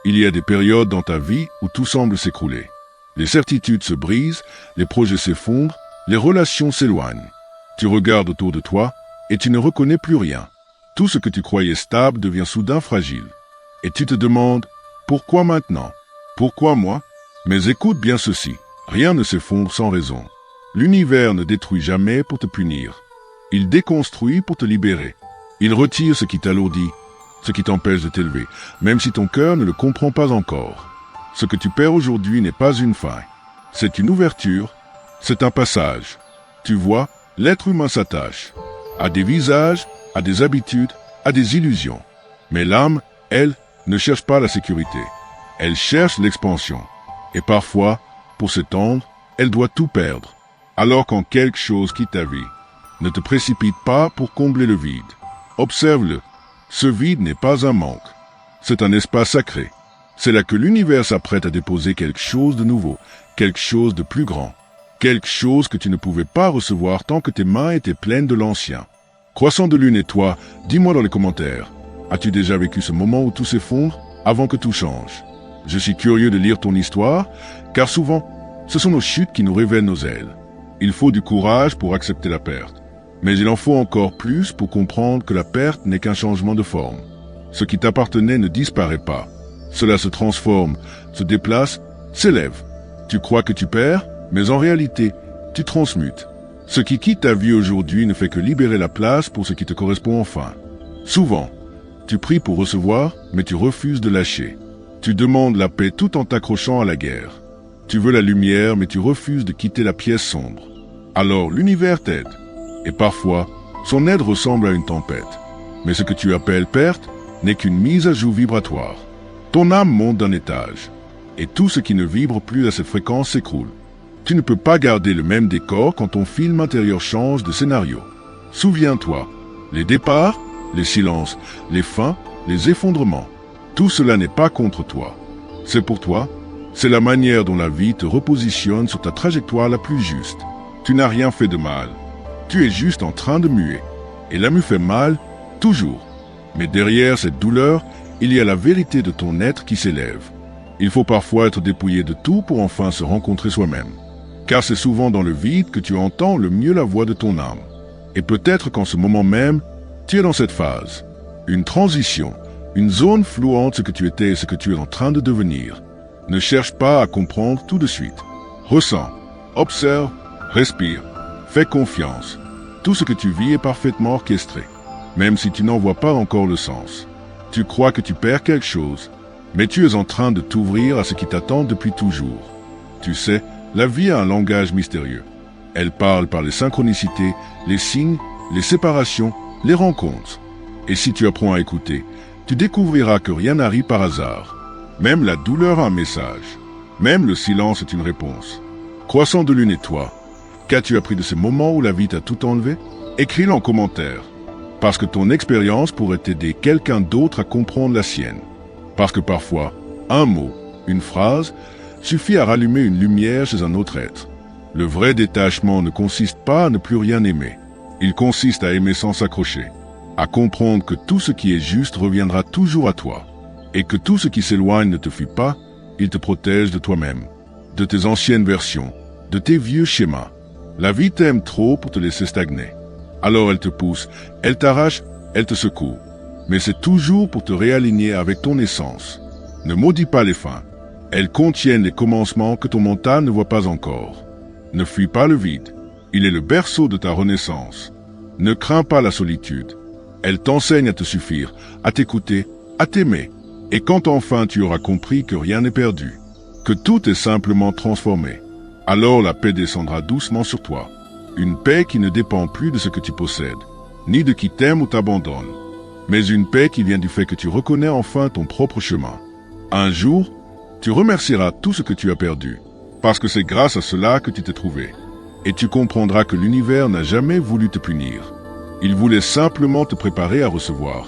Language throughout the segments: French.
Il y a des périodes dans ta vie où tout semble s'écrouler. Les certitudes se brisent, les projets s'effondrent, les relations s'éloignent. Tu regardes autour de toi et tu ne reconnais plus rien. Tout ce que tu croyais stable devient soudain fragile. Et tu te demandes, pourquoi maintenant? Pourquoi moi? Mais écoute bien ceci, rien ne s'effondre sans raison. L'univers ne détruit jamais pour te punir. Il déconstruit pour te libérer. Il retire ce qui t'alourdit, ce qui t'empêche de t'élever, même si ton cœur ne le comprend pas encore. Ce que tu perds aujourd'hui n'est pas une fin. C'est une ouverture, c'est un passage. Tu vois, l'être humain s'attache à des visages, à des habitudes, à des illusions. Mais l'âme, elle, ne cherche pas la sécurité. Elle cherche l'expansion. Et parfois, pour s'étendre, elle doit tout perdre. Alors quand quelque chose quitte ta vie, ne te précipite pas pour combler le vide. Observe-le. Ce vide n'est pas un manque. C'est un espace sacré. C'est là que l'univers s'apprête à déposer quelque chose de nouveau, quelque chose de plus grand, quelque chose que tu ne pouvais pas recevoir tant que tes mains étaient pleines de l'ancien. Croissant de lune et toi, dis-moi dans les commentaires, as-tu déjà vécu ce moment où tout s'effondre avant que tout change? Je suis curieux de lire ton histoire, car souvent, ce sont nos chutes qui nous révèlent nos ailes. Il faut du courage pour accepter la perte. Mais il en faut encore plus pour comprendre que la perte n'est qu'un changement de forme. Ce qui t'appartenait ne disparaît pas. Cela se transforme, se déplace, s'élève. Tu crois que tu perds, mais en réalité, tu transmutes. Ce qui quitte ta vie aujourd'hui ne fait que libérer la place pour ce qui te correspond enfin. Souvent, tu pries pour recevoir, mais tu refuses de lâcher. Tu demandes la paix tout en t'accrochant à la guerre. Tu veux la lumière, mais tu refuses de quitter la pièce sombre. Alors l'univers t'aide. Et parfois, son aide ressemble à une tempête. Mais ce que tu appelles perte n'est qu'une mise à jour vibratoire. Ton âme monte d'un étage, et tout ce qui ne vibre plus à cette fréquence s'écroule. Tu ne peux pas garder le même décor quand ton film intérieur change de scénario. Souviens-toi, les départs, les silences, les fins, les effondrements, tout cela n'est pas contre toi. C'est pour toi, c'est la manière dont la vie te repositionne sur ta trajectoire la plus juste. Tu n'as rien fait de mal. Tu es juste en train de muer. Et la mue fait mal, toujours. Mais derrière cette douleur, il y a la vérité de ton être qui s'élève. Il faut parfois être dépouillé de tout pour enfin se rencontrer soi-même. Car c'est souvent dans le vide que tu entends le mieux la voix de ton âme. Et peut-être qu'en ce moment même, tu es dans cette phase. Une transition, une zone floue entre ce que tu étais et ce que tu es en train de devenir. Ne cherche pas à comprendre tout de suite. Ressens, observe, respire, fais confiance. Tout ce que tu vis est parfaitement orchestré, même si tu n'en vois pas encore le sens. Tu crois que tu perds quelque chose, mais tu es en train de t'ouvrir à ce qui t'attend depuis toujours. Tu sais, la vie a un langage mystérieux. Elle parle par les synchronicités, les signes, les séparations, les rencontres. Et si tu apprends à écouter, tu découvriras que rien n'arrive par hasard. Même la douleur a un message. Même le silence est une réponse. Croissant de lune et toi, qu'as-tu appris de ces moments où la vie t'a tout enlevé? Écris-le en commentaire. Parce que ton expérience pourrait aider quelqu'un d'autre à comprendre la sienne. Parce que parfois, un mot, une phrase, suffit à rallumer une lumière chez un autre être. Le vrai détachement ne consiste pas à ne plus rien aimer. Il consiste à aimer sans s'accrocher. À comprendre que tout ce qui est juste reviendra toujours à toi. Et que tout ce qui s'éloigne ne te fuit pas, il te protège de toi-même, de tes anciennes versions, de tes vieux schémas. La vie t'aime trop pour te laisser stagner. Alors elle te pousse, elle t'arrache, elle te secoue. Mais c'est toujours pour te réaligner avec ton essence. Ne maudis pas les fins. Elles contiennent les commencements que ton mental ne voit pas encore. Ne fuis pas le vide. Il est le berceau de ta renaissance. Ne crains pas la solitude. Elle t'enseigne à te suffire, à t'écouter, à t'aimer. Et quand enfin tu auras compris que rien n'est perdu, que tout est simplement transformé, alors la paix descendra doucement sur toi. Une paix qui ne dépend plus de ce que tu possèdes, ni de qui t'aime ou t'abandonne, mais une paix qui vient du fait que tu reconnais enfin ton propre chemin. Un jour, tu remercieras tout ce que tu as perdu, parce que c'est grâce à cela que tu t'es trouvé. Et tu comprendras que l'univers n'a jamais voulu te punir. Il voulait simplement te préparer à recevoir.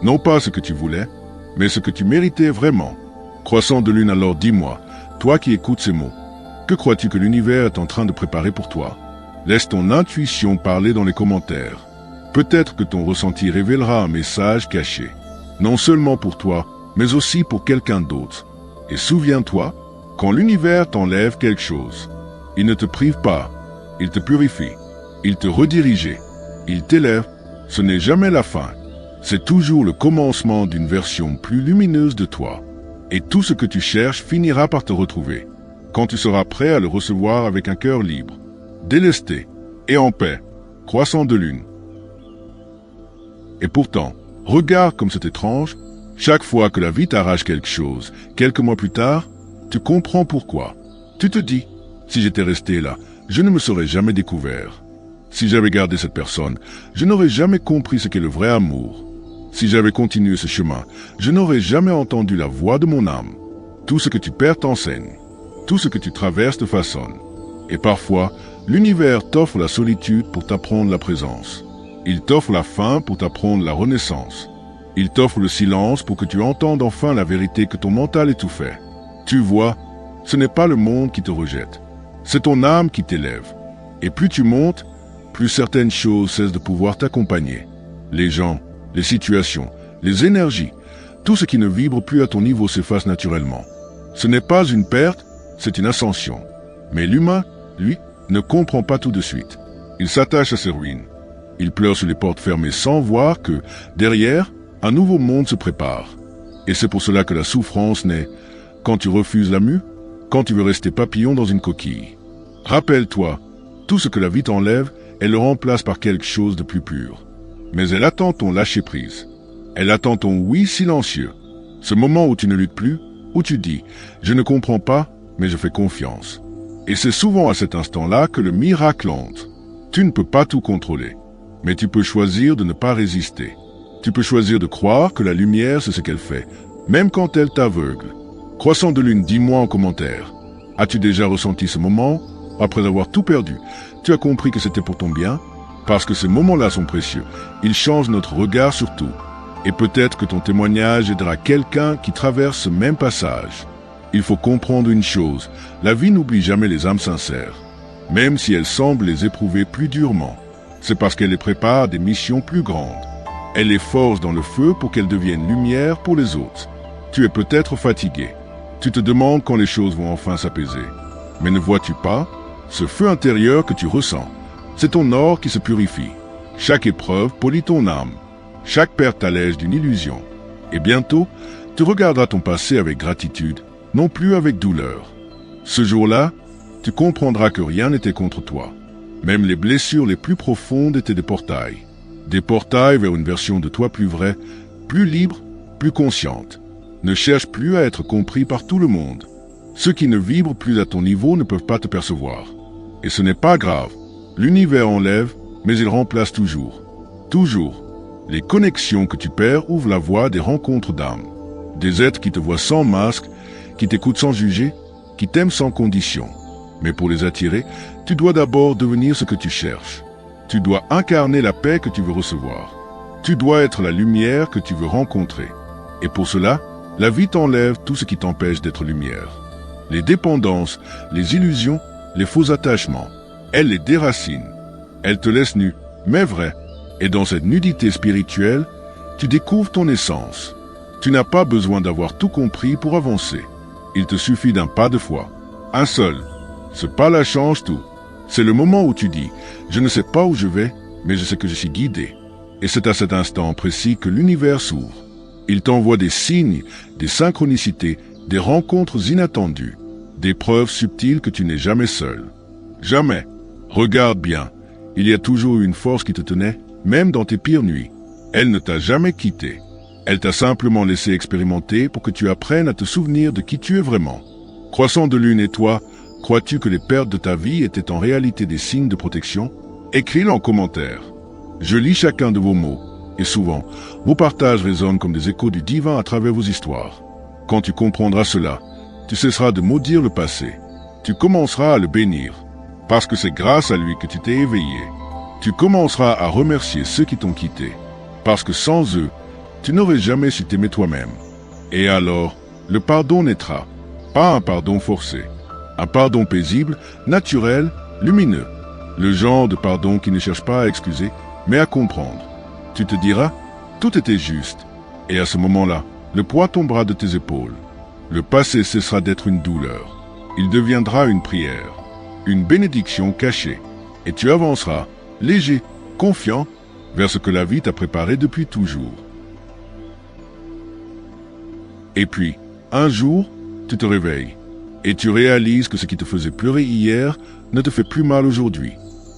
Non pas ce que tu voulais, mais ce que tu méritais vraiment. Croissant de lune, alors dis-moi, toi qui écoutes ces mots, que crois-tu que l'univers est en train de préparer pour toi? Laisse ton intuition parler dans les commentaires. Peut-être que ton ressenti révélera un message caché. Non seulement pour toi, mais aussi pour quelqu'un d'autre. Et souviens-toi, quand l'univers t'enlève quelque chose, il ne te prive pas, il te purifie, il te redirige, il t'élève, ce n'est jamais la fin. C'est toujours le commencement d'une version plus lumineuse de toi. Et tout ce que tu cherches finira par te retrouver, quand tu seras prêt à le recevoir avec un cœur libre, délesté et en paix, croissant de lune. Et pourtant, regarde comme c'est étrange, chaque fois que la vie t'arrache quelque chose, quelques mois plus tard, tu comprends pourquoi. Tu te dis, si j'étais resté là, je ne me serais jamais découvert. Si j'avais gardé cette personne, je n'aurais jamais compris ce qu'est le vrai amour. Si j'avais continué ce chemin, je n'aurais jamais entendu la voix de mon âme. Tout ce que tu perds t'enseigne. Tout ce que tu traverses te façonne. Et parfois, l'univers t'offre la solitude pour t'apprendre la présence. Il t'offre la faim pour t'apprendre la renaissance. Il t'offre le silence pour que tu entendes enfin la vérité que ton mental étouffait. Tu vois, ce n'est pas le monde qui te rejette. C'est ton âme qui t'élève. Et plus tu montes, plus certaines choses cessent de pouvoir t'accompagner. Les gens, les situations, les énergies, tout ce qui ne vibre plus à ton niveau s'efface naturellement. Ce n'est pas une perte, c'est une ascension. Mais l'humain, lui, ne comprend pas tout de suite. Il s'attache à ses ruines. Il pleure sur les portes fermées sans voir que, derrière, un nouveau monde se prépare. Et c'est pour cela que la souffrance naît quand tu refuses la mue, quand tu veux rester papillon dans une coquille. Rappelle-toi, tout ce que la vie t'enlève, elle le remplace par quelque chose de plus pur. Mais elle attend ton lâcher-prise. Elle attend ton oui silencieux. Ce moment où tu ne luttes plus, où tu dis « Je ne comprends pas, mais je fais confiance ». Et c'est souvent à cet instant-là que le miracle entre. Tu ne peux pas tout contrôler, mais tu peux choisir de ne pas résister. Tu peux choisir de croire que la lumière, c'est ce qu'elle fait, même quand elle t'aveugle. Croissant de lune, dis-moi en commentaire. As-tu déjà ressenti ce moment? Après avoir tout perdu, tu as compris que c'était pour ton bien? Parce que ces moments-là sont précieux. Ils changent notre regard sur tout. Et peut-être que ton témoignage aidera quelqu'un qui traverse ce même passage. Il faut comprendre une chose, la vie n'oublie jamais les âmes sincères. Même si elle semble les éprouver plus durement, c'est parce qu'elle les prépare à des missions plus grandes. Elle les forge dans le feu pour qu'elles deviennent lumière pour les autres. Tu es peut-être fatigué. Tu te demandes quand les choses vont enfin s'apaiser. Mais ne vois-tu pas ce feu intérieur que tu ressens? C'est ton or qui se purifie. Chaque épreuve polit ton âme. Chaque perte t'allège d'une illusion. Et bientôt, tu regarderas ton passé avec gratitude, non plus avec douleur. Ce jour-là, tu comprendras que rien n'était contre toi. Même les blessures les plus profondes étaient des portails. Des portails vers une version de toi plus vraie, plus libre, plus consciente. Ne cherche plus à être compris par tout le monde. Ceux qui ne vibrent plus à ton niveau ne peuvent pas te percevoir. Et ce n'est pas grave. L'univers enlève, mais il remplace toujours. Toujours. Les connexions que tu perds ouvrent la voie des rencontres d'âmes. Des êtres qui te voient sans masque, qui t'écoutent sans juger, qui t'aiment sans condition. Mais pour les attirer, tu dois d'abord devenir ce que tu cherches. Tu dois incarner la paix que tu veux recevoir. Tu dois être la lumière que tu veux rencontrer. Et pour cela, la vie t'enlève tout ce qui t'empêche d'être lumière. Les dépendances, les illusions, les faux attachements. Elle les déracine. Elle te laisse nu, mais vrai. Et dans cette nudité spirituelle, tu découvres ton essence. Tu n'as pas besoin d'avoir tout compris pour avancer. Il te suffit d'un pas de foi. Un seul. Ce pas-là change tout. C'est le moment où tu dis « Je ne sais pas où je vais, mais je sais que je suis guidé. » Et c'est à cet instant précis que l'univers s'ouvre. Il t'envoie des signes, des synchronicités, des rencontres inattendues, des preuves subtiles que tu n'es jamais seul. Jamais. Regarde bien. Il y a toujours une force qui te tenait, même dans tes pires nuits. Elle ne t'a jamais quitté. Elle t'a simplement laissé expérimenter pour que tu apprennes à te souvenir de qui tu es vraiment. Croissant de lune et toi, crois-tu que les pertes de ta vie étaient en réalité des signes de protection? Écris-le en commentaire. Je lis chacun de vos mots, et souvent, vos partages résonnent comme des échos du divin à travers vos histoires. Quand tu comprendras cela, tu cesseras de maudire le passé. Tu commenceras à le bénir, parce que c'est grâce à lui que tu t'es éveillé. Tu commenceras à remercier ceux qui t'ont quitté, parce que sans eux, tu n'aurais jamais su t'aimer toi-même. Et alors, le pardon naîtra, pas un pardon forcé. Un pardon paisible, naturel, lumineux. Le genre de pardon qui ne cherche pas à excuser, mais à comprendre. Tu te diras, tout était juste. Et à ce moment-là, le poids tombera de tes épaules. Le passé cessera d'être une douleur. Il deviendra une prière, une bénédiction cachée. Et tu avanceras, léger, confiant, vers ce que la vie t'a préparé depuis toujours. Et puis, un jour, tu te réveilles, et tu réalises que ce qui te faisait pleurer hier ne te fait plus mal aujourd'hui.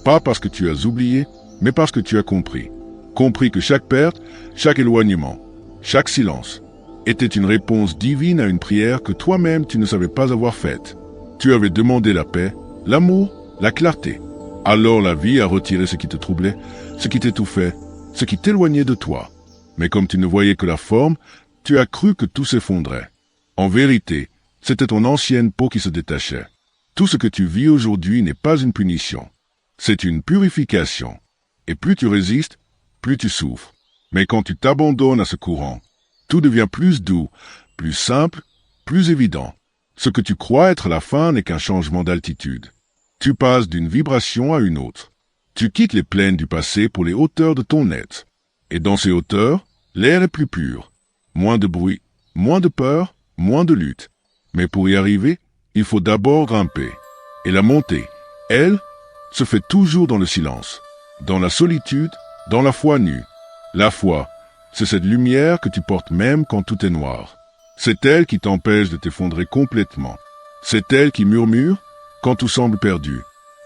Pas parce que tu as oublié, mais parce que tu as compris. Compris que chaque perte, chaque éloignement, chaque silence, était une réponse divine à une prière que toi-même tu ne savais pas avoir faite. Tu avais demandé la paix, l'amour, la clarté. Alors la vie a retiré ce qui te troublait, ce qui t'étouffait, ce qui t'éloignait de toi. Mais comme tu ne voyais que la forme, tu as cru que tout s'effondrait. En vérité, c'était ton ancienne peau qui se détachait. Tout ce que tu vis aujourd'hui n'est pas une punition. C'est une purification. Et plus tu résistes, plus tu souffres. Mais quand tu t'abandonnes à ce courant, tout devient plus doux, plus simple, plus évident. Ce que tu crois être la fin n'est qu'un changement d'altitude. Tu passes d'une vibration à une autre. Tu quittes les plaines du passé pour les hauteurs de ton être. Et dans ces hauteurs, l'air est plus pur. Moins de bruit, moins de peur, moins de lutte. Mais pour y arriver, il faut d'abord grimper. Et la montée, elle, se fait toujours dans le silence, dans la solitude, dans la foi nue. La foi, c'est cette lumière que tu portes même quand tout est noir. C'est elle qui t'empêche de t'effondrer complètement. C'est elle qui murmure quand tout semble perdu.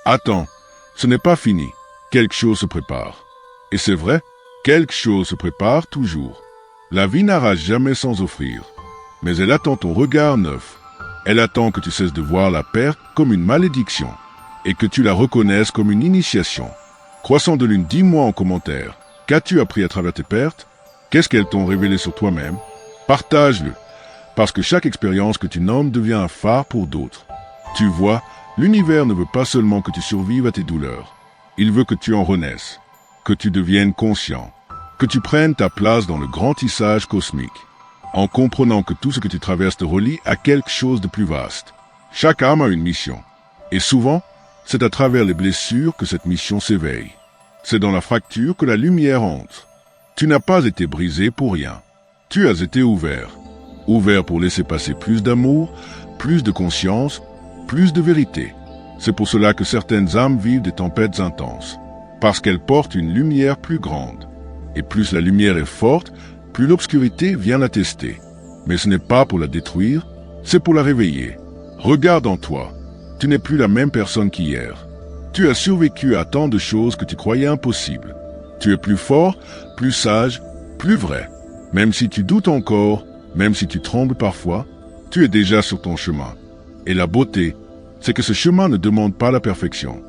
Attends, ce n'est pas fini. Quelque chose se prépare. Et c'est vrai, quelque chose se prépare toujours. La vie n'arrache jamais sans offrir. Mais elle attend ton regard neuf. Elle attend que tu cesses de voir la perte comme une malédiction et que tu la reconnaisses comme une initiation. Croissant de lune, dis-moi en commentaire, qu'as-tu appris à travers tes pertes? Qu'est-ce qu'elles t'ont révélé sur toi-même? Partage-le, parce que chaque expérience que tu nommes devient un phare pour d'autres. Tu vois, l'univers ne veut pas seulement que tu survives à tes douleurs. Il veut que tu en renaisses, que tu deviennes conscient, que tu prennes ta place dans le grand tissage cosmique, en comprenant que tout ce que tu traverses te relie à quelque chose de plus vaste. Chaque âme a une mission, et souvent, c'est à travers les blessures que cette mission s'éveille. C'est dans la fracture que la lumière entre. Tu n'as pas été brisé pour rien. Tu as été ouvert. Ouvert pour laisser passer plus d'amour, plus de conscience, plus de vérité. C'est pour cela que certaines âmes vivent des tempêtes intenses, parce qu'elles portent une lumière plus grande. Et plus la lumière est forte, plus l'obscurité vient la tester. Mais ce n'est pas pour la détruire, c'est pour la réveiller. Regarde en toi, tu n'es plus la même personne qu'hier. Tu as survécu à tant de choses que tu croyais impossibles. Tu es plus fort, plus sage, plus vrai. Même si tu doutes encore, même si tu trembles parfois, tu es déjà sur ton chemin. Et la beauté, c'est que ce chemin ne demande pas la perfection.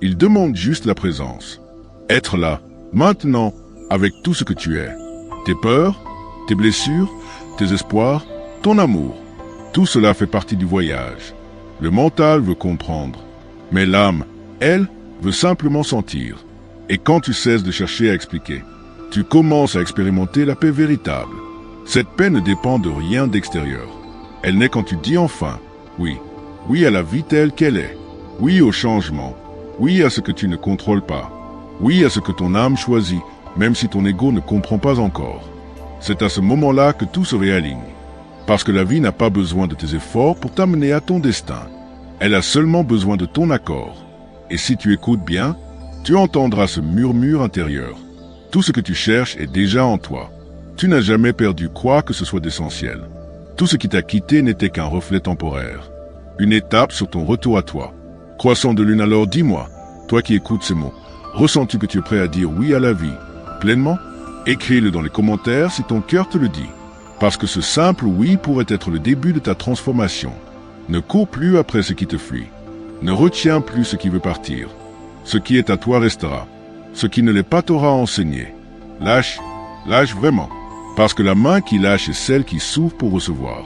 Il demande juste la présence. Être là, maintenant, avec tout ce que tu es. Tes peurs, tes blessures, tes espoirs, ton amour. Tout cela fait partie du voyage. Le mental veut comprendre, mais l'âme, elle, veut simplement sentir. Et quand tu cesses de chercher à expliquer, tu commences à expérimenter la paix véritable. Cette paix ne dépend de rien d'extérieur. Elle naît quand tu dis enfin, oui. Oui à la vie telle qu'elle est. Oui au changement. Oui à ce que tu ne contrôles pas. Oui à ce que ton âme choisit, même si ton ego ne comprend pas encore. C'est à ce moment-là que tout se réaligne. Parce que la vie n'a pas besoin de tes efforts pour t'amener à ton destin. Elle a seulement besoin de ton accord. Et si tu écoutes bien, tu entendras ce murmure intérieur. Tout ce que tu cherches est déjà en toi. Tu n'as jamais perdu quoi que ce soit d'essentiel. Tout ce qui t'a quitté n'était qu'un reflet temporaire. Une étape sur ton retour à toi. Croissant de lune, alors dis-moi, toi qui écoutes ces mots, ressens-tu que tu es prêt à dire oui à la vie, pleinement? Écris-le dans les commentaires si ton cœur te le dit. Parce que ce simple oui pourrait être le début de ta transformation. Ne cours plus après ce qui te fuit. Ne retiens plus ce qui veut partir. Ce qui est à toi restera. Ce qui ne l'est pas t'aura enseigné. Lâche, lâche vraiment. Parce que la main qui lâche est celle qui s'ouvre pour recevoir.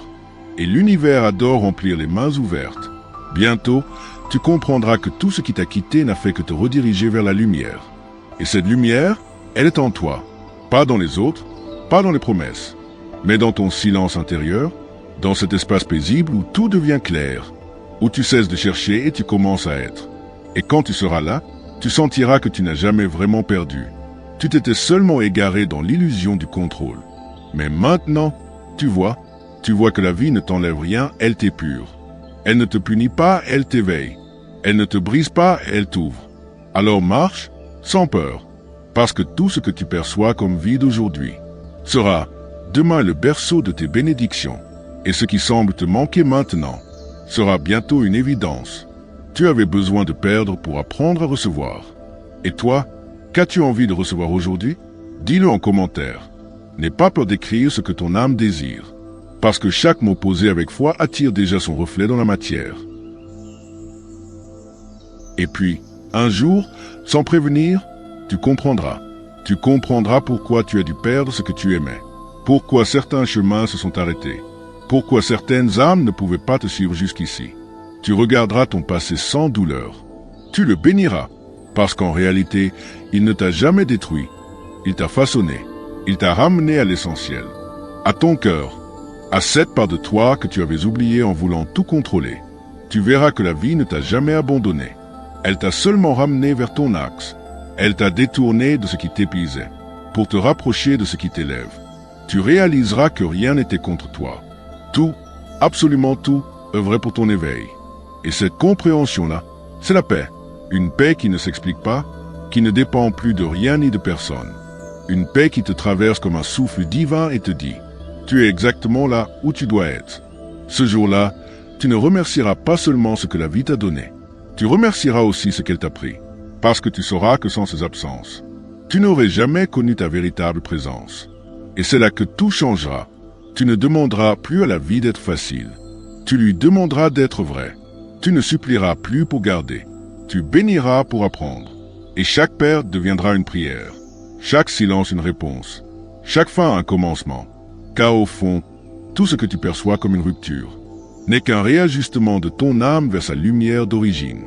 Et l'univers adore remplir les mains ouvertes. Bientôt, tu comprendras que tout ce qui t'a quitté n'a fait que te rediriger vers la lumière. Et cette lumière, elle est en toi. Pas dans les autres, pas dans les promesses, mais dans ton silence intérieur, dans cet espace paisible où tout devient clair, où tu cesses de chercher et tu commences à être. Et quand tu seras là, tu sentiras que tu n'as jamais vraiment perdu. Tu t'étais seulement égaré dans l'illusion du contrôle. Mais maintenant, Tu vois que la vie ne t'enlève rien, elle t'épure. Elle ne te punit pas, elle t'éveille. Elle ne te brise pas, elle t'ouvre. Alors marche sans peur, parce que tout ce que tu perçois comme vide aujourd'hui sera demain le berceau de tes bénédictions, et ce qui semble te manquer maintenant sera bientôt une évidence. Tu avais besoin de perdre pour apprendre à recevoir. Et toi, qu'as-tu envie de recevoir aujourd'hui? Dis-le en commentaire. N'aie pas peur d'écrire ce que ton âme désire, parce que chaque mot posé avec foi attire déjà son reflet dans la matière. Et puis, un jour, sans prévenir, tu comprendras. Tu comprendras pourquoi tu as dû perdre ce que tu aimais, pourquoi certains chemins se sont arrêtés, pourquoi certaines âmes ne pouvaient pas te suivre jusqu'ici. Tu regarderas ton passé sans douleur. Tu le béniras, parce qu'en réalité, il ne t'a jamais détruit. Il t'a façonné. Il t'a ramené à l'essentiel, à ton cœur, à cette part de toi que tu avais oubliée en voulant tout contrôler. Tu verras que la vie ne t'a jamais abandonné. Elle t'a seulement ramené vers ton axe. Elle t'a détourné de ce qui t'épuisait, pour te rapprocher de ce qui t'élève. Tu réaliseras que rien n'était contre toi. Tout, absolument tout, œuvrait pour ton éveil. Et cette compréhension-là, c'est la paix. Une paix qui ne s'explique pas, qui ne dépend plus de rien ni de personne. Une paix qui te traverse comme un souffle divin et te dit « Tu es exactement là où tu dois être ». Ce jour-là, tu ne remercieras pas seulement ce que la vie t'a donné. Tu remercieras aussi ce qu'elle t'a pris, parce que tu sauras que sans ses absences, tu n'aurais jamais connu ta véritable présence. Et c'est là que tout changera. Tu ne demanderas plus à la vie d'être facile. Tu lui demanderas d'être vrai. Tu ne supplieras plus pour garder. Tu béniras pour apprendre. Et chaque perte deviendra une prière. Chaque silence une réponse. Chaque fin un commencement. Car au fond, tout ce que tu perçois comme une rupture n'est qu'un réajustement de ton âme vers sa lumière d'origine.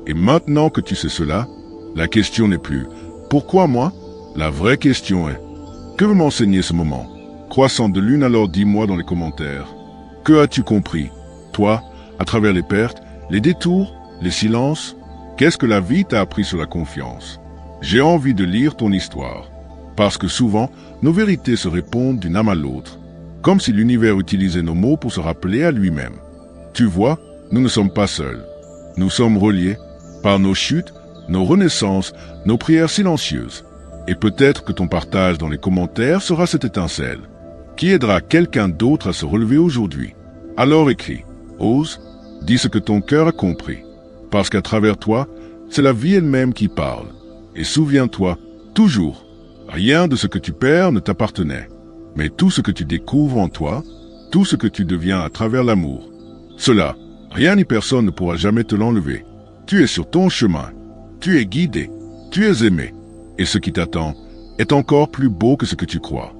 Et maintenant que tu sais cela, la question n'est plus « Pourquoi moi ?» La vraie question est « Que veut m'enseigner ce moment ?» Croissant de lune, alors dis-moi dans les commentaires. Que as-tu compris, toi, à travers les pertes, les détours, les silences? Qu'est-ce que la vie t'a appris sur la confiance? J'ai envie de lire ton histoire, parce que souvent, nos vérités se répondent d'une âme à l'autre, comme si l'univers utilisait nos mots pour se rappeler à lui-même. Tu vois, nous ne sommes pas seuls. Nous sommes reliés par nos chutes, nos renaissances, nos prières silencieuses. Et peut-être que ton partage dans les commentaires sera cette étincelle qui aidera quelqu'un d'autre à se relever aujourd'hui. Alors écris, ose, dis ce que ton cœur a compris, parce qu'à travers toi, c'est la vie elle-même qui parle. Et souviens-toi, toujours, rien de ce que tu perds ne t'appartenait, mais tout ce que tu découvres en toi, tout ce que tu deviens à travers l'amour. Cela, rien ni personne ne pourra jamais te l'enlever. Tu es sur ton chemin, tu es guidé, tu es aimé, et ce qui t'attend est encore plus beau que ce que tu crois.